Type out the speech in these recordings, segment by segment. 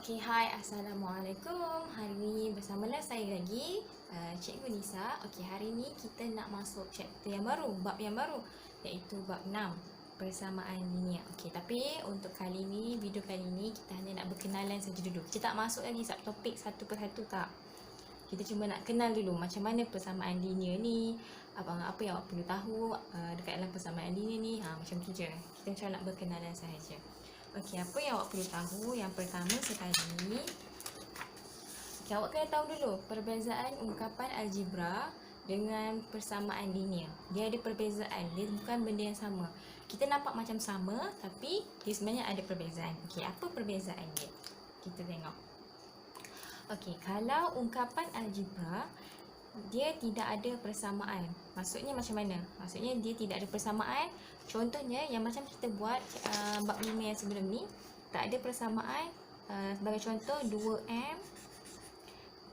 Okey, hai, Assalamualaikum. Hari ni bersamalah saya lagi, Cikgu Nisa. Okey, hari ni kita nak masuk chapter yang baru, bab yang baru, iaitu bab 6, persamaan linear. Okey, tapi untuk kali ni, video kali ni kita hanya nak berkenalan saja dulu. Kita tak masuk lagi subtopik satu persatu, tak. Kita cuma nak kenal dulu macam mana persamaan linear ni, apa yang awak perlu tahu dekat dalam persamaan linear ni. Macam tu je. Kita macam nak berkenalan sahaja. Okey, apa yang awak perlu tahu? Yang pertama sekali, okey, awak kena tahu dulu perbezaan ungkapan algebra dengan persamaan linear. Dia ada perbezaan, dia bukan benda yang sama. Kita nampak macam sama, tapi dia sebenarnya ada perbezaan. Okey, apa perbezaan dia? Kita tengok. Okey, kalau ungkapan algebra dia tidak ada persamaan. Maksudnya macam mana? Maksudnya dia tidak ada persamaan. Contohnya yang macam kita buat bab 5 yang sebelum ni, tak ada persamaan. Sebagai contoh 2M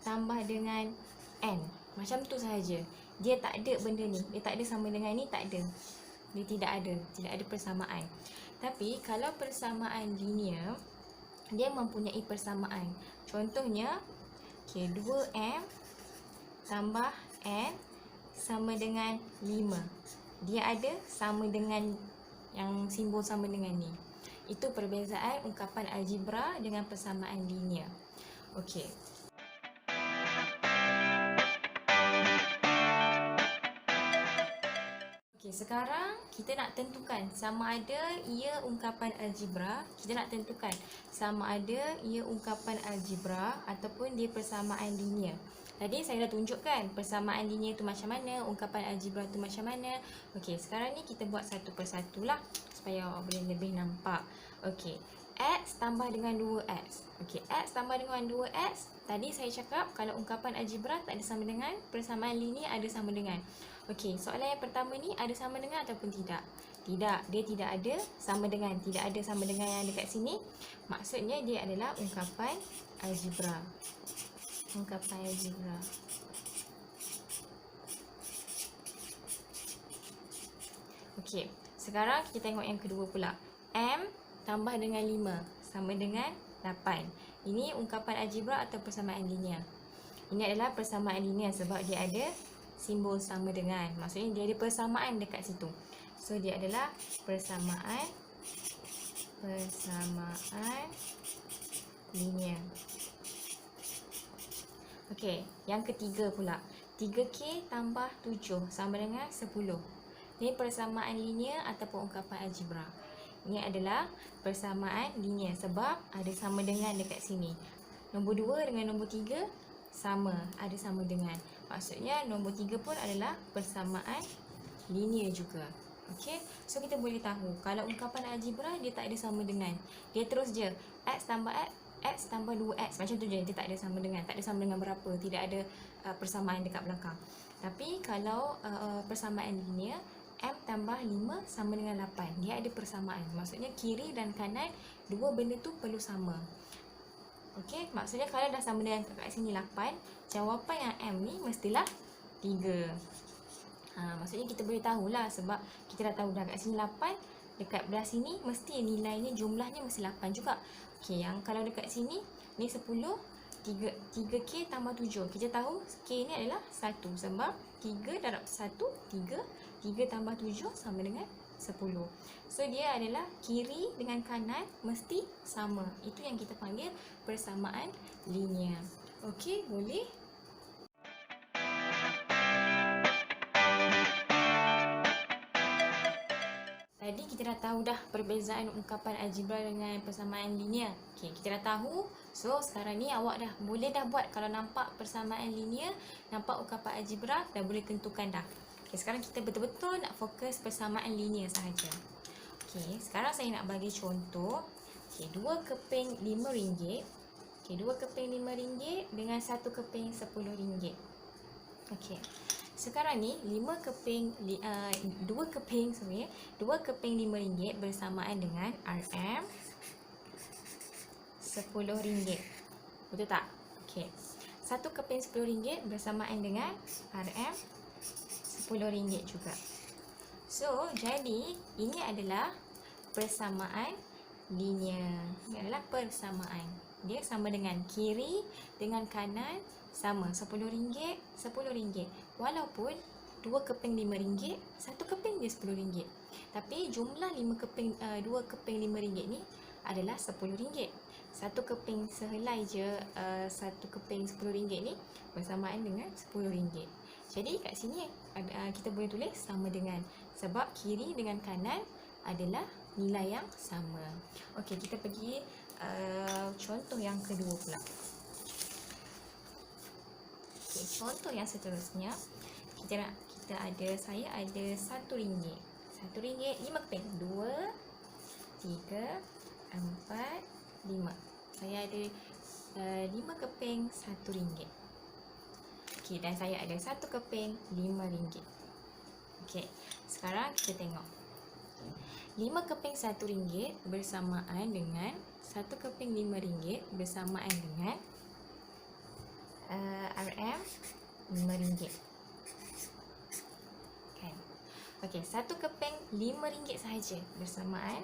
tambah dengan N. Macam tu sahaja. Dia tak ada benda ni. Dia tak ada sama dengan ni, tak ada. Dia tidak ada persamaan. Tapi kalau persamaan linear, dia mempunyai persamaan. Contohnya, okay, 2M tambah N sama dengan 5. Dia ada sama dengan yang simbol sama dengan ni. Itu perbezaan ungkapan algebra dengan persamaan linear. Okey. Okey, sekarang kita nak tentukan sama ada ia ungkapan algebra. Kita nak tentukan sama ada ia ungkapan algebra ataupun dia persamaan linear. Tadi saya dah tunjukkan persamaan linear tu macam mana, ungkapan algebra tu macam mana. Okey, sekarang ni kita buat satu persatu lah supaya awak boleh lebih nampak. Okey, X tambah dengan 2X. Okey, X tambah dengan 2X. Tadi saya cakap kalau ungkapan algebra tak ada sama dengan, persamaan linear ada sama dengan. Okey, soalan yang pertama ni ada sama dengan ataupun tidak? Tidak, dia tidak ada sama dengan. Tidak ada sama dengan yang dekat sini. Maksudnya dia adalah ungkapan algebra. Ungkapan algebra. Okey, sekarang kita tengok yang kedua pula. M tambah dengan 5 sama dengan 8. Ini ungkapan algebra atau persamaan linear. Ini adalah persamaan linear sebab dia ada simbol sama dengan. Maksudnya dia ada persamaan dekat situ. So dia adalah persamaan linear. Okey, yang ketiga pula. 3K tambah 7 sama dengan 10. Ini persamaan linear ataupun ungkapan algebra. Ini adalah persamaan linear sebab ada sama dengan dekat sini. Nombor 2 dengan nombor 3 sama, ada sama dengan. Maksudnya nombor 3 pun adalah persamaan linear juga. Okey, so kita boleh tahu kalau ungkapan algebra dia tak ada sama dengan. Dia terus je X tambah X, X tambah 2X. Macam tu je, dia tak ada sama dengan. Tak ada sama dengan berapa, tidak ada persamaan dekat belakang. Tapi kalau persamaan linear, M tambah 5 sama dengan 8. Dia ada persamaan. Maksudnya kiri dan kanan dua benda tu perlu sama. Okey, maksudnya kalau dah sama dengan kat sini 8, jawapan yang M ni mestilah 3. Maksudnya kita boleh tahulah sebab kita dah tahu dah kat sini 8, dekat belah sini mesti nilainya, jumlahnya mesti 8 juga. Okey, yang kalau dekat sini ni 10, 3K tambah 7. Kita tahu K ni adalah 1 sebab 3 darab 1, 3. 3 tambah 7 sama dengan 10. So dia adalah kiri dengan kanan mesti sama. Itu yang kita panggil persamaan linear. Okey, boleh? Tadi kita dah tahu dah perbezaan ungkapan algebra dengan persamaan linear. Okey, kita dah tahu. So sekarang ni awak dah boleh dah buat. Kalau nampak persamaan linear, nampak ungkapan algebra, dah boleh tentukan dah. Okey, sekarang kita betul-betul nak fokus persamaan linear sahaja. Okey, sekarang saya nak bagi contoh. Okey, 2 keping RM5. Okey, 2 keping RM5 dengan 1 keping RM10. Okey. Sekarang ni 2 keping RM5 bersamaan dengan RM RM10. Betul tak? Okey. 1 keping RM10 bersamaan dengan RM RM10 juga. So, jadi ini adalah persamaan linear. Ini adalah persamaan. dia sama dengan kiri dengan kanan sama RM10, RM10. Walaupun 2 keping RM5, 1 keping dia RM10. Tapi jumlah 2 keping RM5 ni adalah RM10. 1 keping sehelai je 1 keping RM10 ni bersamaan dengan RM10. Jadi kat sini kita boleh tulis sama dengan, sebab kiri dengan kanan adalah nilai yang sama. Okey, kita pergi contoh yang kedua pula. Okey, contoh yang seterusnya, saya ada RM1. RM1 5 keping. 2, 3, 4, 5. Saya ada 5 keping RM1. Okey, dan saya ada 1 keping RM5. Okey, sekarang kita tengok. 5 keping RM1 bersamaan dengan 1 keping RM5 bersamaan dengan RM5. Kan? Okey, 1 keping RM5 sahaja bersamaan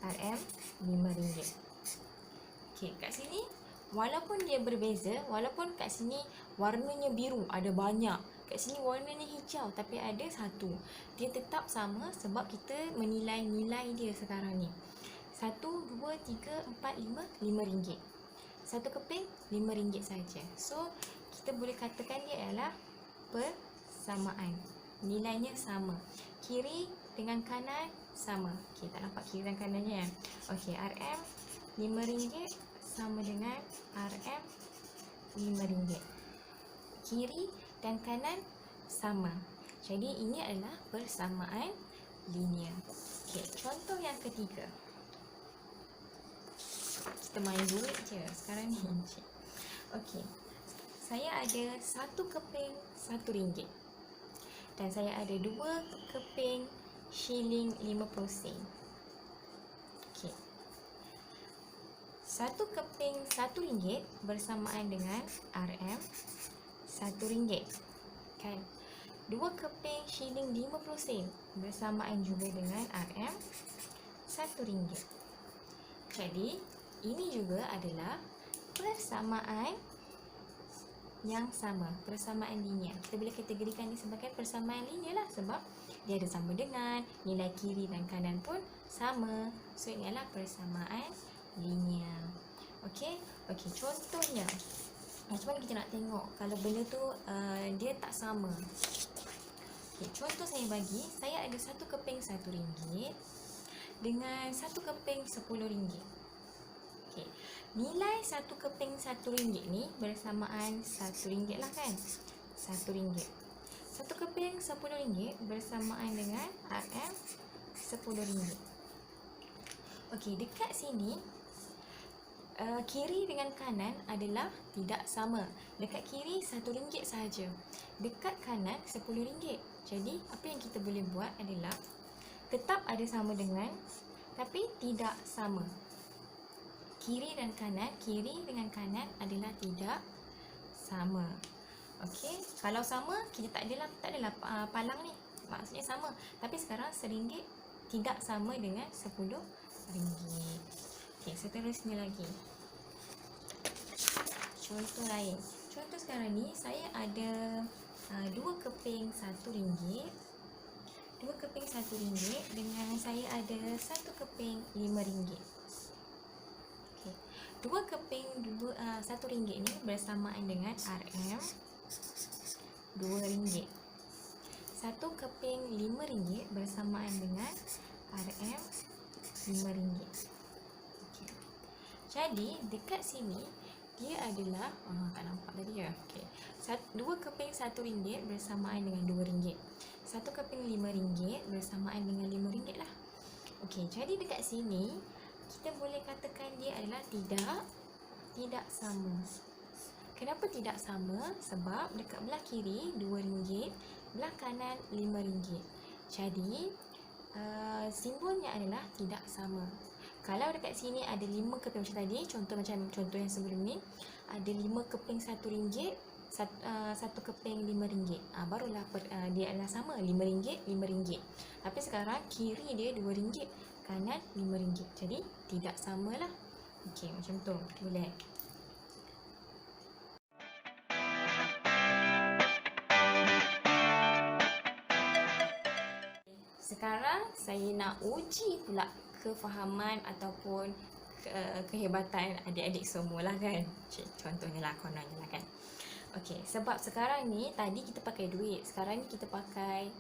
RM5. Okey, kat sini walaupun dia berbeza, walaupun kat sini warnanya biru ada banyak, kat sini warnanya hijau tapi ada satu, dia tetap sama sebab kita menilai nilai dia sekarang ni. 1, 2, 3, 4, 5, RM5. 1 keping RM5 saja. So kita boleh katakan dia adalah persamaan. Nilainya sama. Kiri dengan kanan sama. Okey, tak nampak kiri dan kanannya. Okey, RM5 sama dengan RM5. Kiri dan kanan sama. Jadi ini adalah persamaan linear. Okey, contoh yang ketiga. Kita main duit je sekarang ni. Okey, saya ada 1 keping RM1 dan saya ada 2 keping shilling 50 sen. Okey, 1 keping RM1 bersamaan dengan RM1, kan? 2 keping shilling 50 sen bersamaan juga dengan RM1. Jadi ini juga adalah persamaan yang sama, persamaan linear. Kita boleh kategorikan ini sebagai persamaan linear lah, sebab dia ada sama dengan, nilai kiri dan kanan pun sama. So ini adalah persamaan linear. Okey, contohnya macam mana kita nak tengok kalau benda tu dia tak sama. Okey, contoh saya bagi, saya ada 1 keping RM1 dengan 1 keping RM10. Okey, nilai 1 keping RM1 ni bersamaan RM1 lah, kan? RM1. 1 keping RM10 bersamaan dengan RM10. Okey, dekat sini kiri dengan kanan adalah tidak sama. Dekat kiri RM1 sahaja, dekat kanan RM10. Jadi apa yang kita boleh buat adalah tetap ada sama dengan tapi tidak sama. Kiri dengan kanan adalah tidak sama. Okey, kalau sama kita tak adalah palang ni. Maksudnya sama. Tapi sekarang RM1 tidak sama dengan RM10. Okey, seterusnya lagi. Contoh lain. Contoh sekarang ni saya ada 2 keping RM1. 2 keping RM1 dengan saya ada 1 keping RM5. Okey. 2 keping RM1 ni bersamaan dengan RM2. 1 keping RM5 bersamaan dengan RM5. Okey. Jadi dekat sini dia adalah tak nampak tadi ya. Okey. 2 keping RM1 bersamaan dengan RM2. 1 keping RM5 bersamaan dengan RM5 lah. Okey, jadi dekat sini kita boleh katakan dia adalah tidak sama. Kenapa tidak sama? Sebab dekat belah kiri RM2, belah kanan RM5. Jadi simbolnya adalah tidak sama. Kalau dekat sini ada 5 keping macam tadi, contoh yang sebelum ni, ada 5 keping RM1, 1 keping RM5. Barulah dia adalah sama, RM5, RM5. Tapi sekarang kiri dia RM2, kanan RM5. Jadi tidak samalah. Okey, macam tu. Boleh. Sekarang saya nak uji pula kefahaman ataupun kehebatan adik-adik semualah kan. Contohnya lah, kononnya lah kan. Okey, sebab sekarang ni tadi kita pakai duit, sekarang ni kita pakai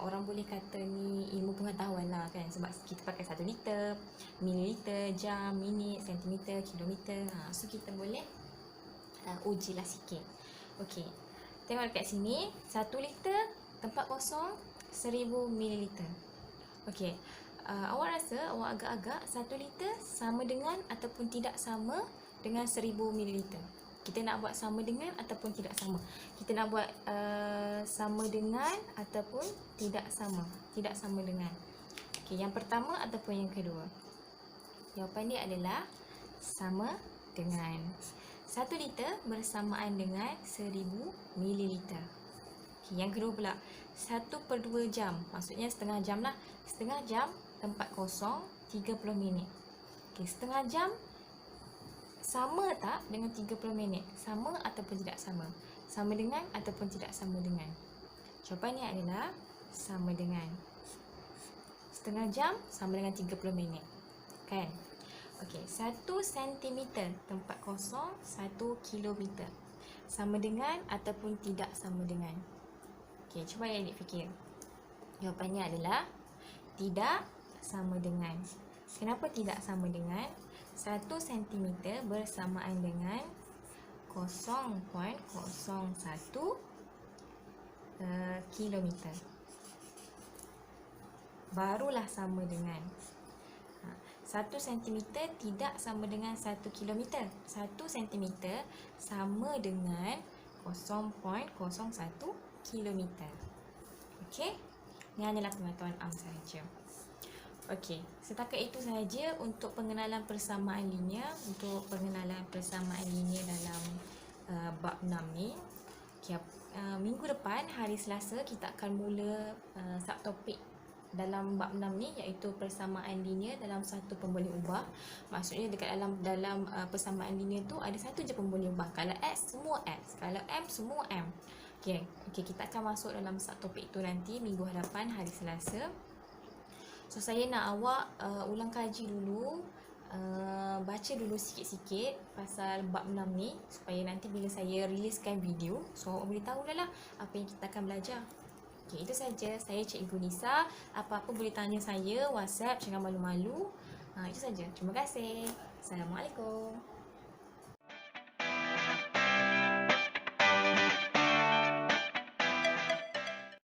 orang boleh kata ni ilmu pengetahuan lah kan. Sebab kita pakai 1 liter, mililiter, jam, minit, sentimeter, kilometer. So kita boleh ujilah sikit. Okey, tengok dekat sini, 1 liter tempat kosong 1000 mililiter. Okey, awak rasa awak agak-agak 1 liter sama dengan ataupun tidak sama dengan 1000 mililiter? Kita nak buat sama dengan ataupun tidak sama? Kita nak buat sama dengan ataupun tidak sama? Tidak sama dengan. Okey, yang pertama ataupun yang kedua? Jawapan dia adalah sama dengan. 1 liter bersamaan dengan 1000 mililiter. Okay, yang kedua pula, 1/2 jam. Maksudnya setengah jam lah. Setengah jam tempat kosong 30 minit. Okay, setengah jam sama tak dengan 30 minit? Sama ataupun tidak sama? Sama dengan ataupun tidak sama dengan? Jawapannya adalah sama dengan. Setengah jam sama dengan 30 minit. Kan? Okey, 1 sentimeter tempat kosong 1 kilometer. Sama dengan ataupun tidak sama dengan? Okey, cuba adik fikir. Jawapannya adalah tidak sama dengan. Kenapa tidak sama dengan? 1 sentimeter bersamaan dengan 0.01 kilometer. Barulah sama dengan. 1 sentimeter tidak sama dengan 1 kilometer. 1 sentimeter sama dengan 0.01 kilometer. Okey? Ini hanyalah pengetahuan am sahaja. Okey, setakat itu sahaja untuk pengenalan persamaan linear. Untuk pengenalan persamaan linear dalam bab 6 ni. Okay, minggu depan, hari Selasa, kita akan mula subtopik dalam bab 6 ni, iaitu persamaan linear dalam satu pemboleh ubah. Maksudnya dekat dalam persamaan linear tu ada satu je pemboleh ubah. Kalau X, semua X. Kalau M, semua M. Okey, kita akan masuk dalam subtopik tu nanti minggu hadapan, hari Selasa. So saya nak awak ulang kaji dulu, baca dulu sikit-sikit pasal bab 6 ni, supaya nanti bila saya riliskan video, so awak boleh tahu lah apa yang kita akan belajar. Okey, itu saja. Saya Cikgu Nisa. Apa-apa boleh tanya saya, WhatsApp, jangan malu-malu. Itu saja. Terima kasih. Assalamualaikum.